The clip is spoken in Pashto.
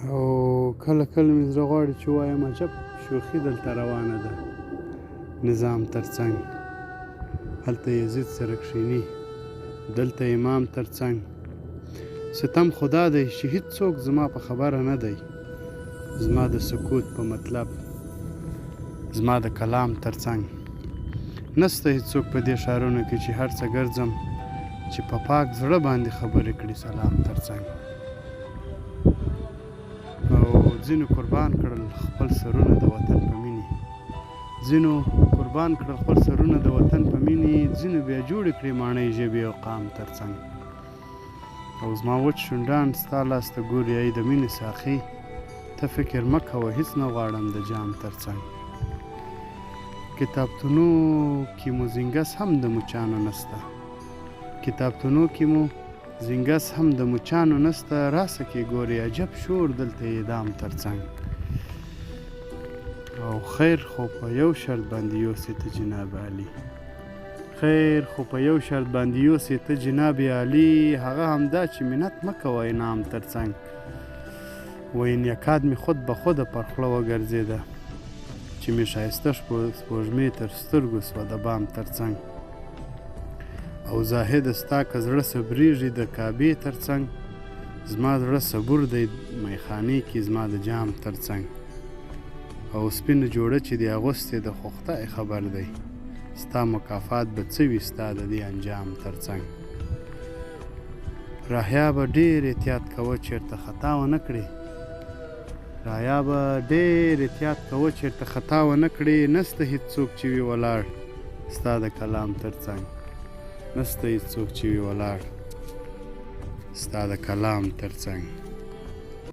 او کله کله مې زړه غواړي چې ووایم عجب شوخي دلته روانه ده، نظام ترڅنګ هلته یزید سره کښیني، دلته امام ترڅنګ. ستم خدا دی چې هیڅوک زما په خبره نه دی، زما د سکوت په مطلب، زما د کلام ترڅنګ. نسته هیڅوک په دې ښارونو کې چې هر څه ګرځم، چې په پاک زړه باندې خبرې کړي سلام ترڅنګ. او ځینو قربان کړل خپل سرونه د وطن په مینې، ځینو قربان کړل خپل سرونه د وطن په مینې، ځینو بیا جوړې کړې ماڼۍ ژبې او قام ترڅنګ. او زما وچ شونډان ستا لاس ته ګوري ای د مینې ساقي، ته فکر مه کوه هېڅ نه غواړم د جام ترڅنګ. کتابتونو کې مو زینګس هم د مچانو نسته، کتابتونو کې مو زینګس هم د مچانو نسته، راسه کې ګورې عجب شور دلته اعدام ترڅنګ. او خیر خو په یو شرط باندې یوسې ته جناب علي، خیر خو په یو شرط باندې یوسې ته جناب علي، هغه همدا چې منت مه کوه انعام ترڅنګ. وین یکاد مې خود به خوده پر خوله وګرځېده، چې مې ښایسته سپوږمۍ تر سترګو سوه د بام ترڅنګ. او زاهده ستا که زړه صبرېږي د کعبې ترڅنګ، زما زړه صبور دی میخانې کې زما د جام ترڅنګ. او سپینه جوړه چې دې اغوستې د خو خدای خبر دی، ستا مکافات به څه وي ستا د دې انجام ترڅنګ. راهیا به ډېر احتیاط کوه چېرته خطا ونه کړې، رایا به ډېر احتیاط کوه چېرته خطا ونه کړې، نسته هېڅوک چې وي ولاړ ستا د کلام ترڅنګ، نسته هېڅوک چې وي ولاړ ستا د کلام ترڅنګ.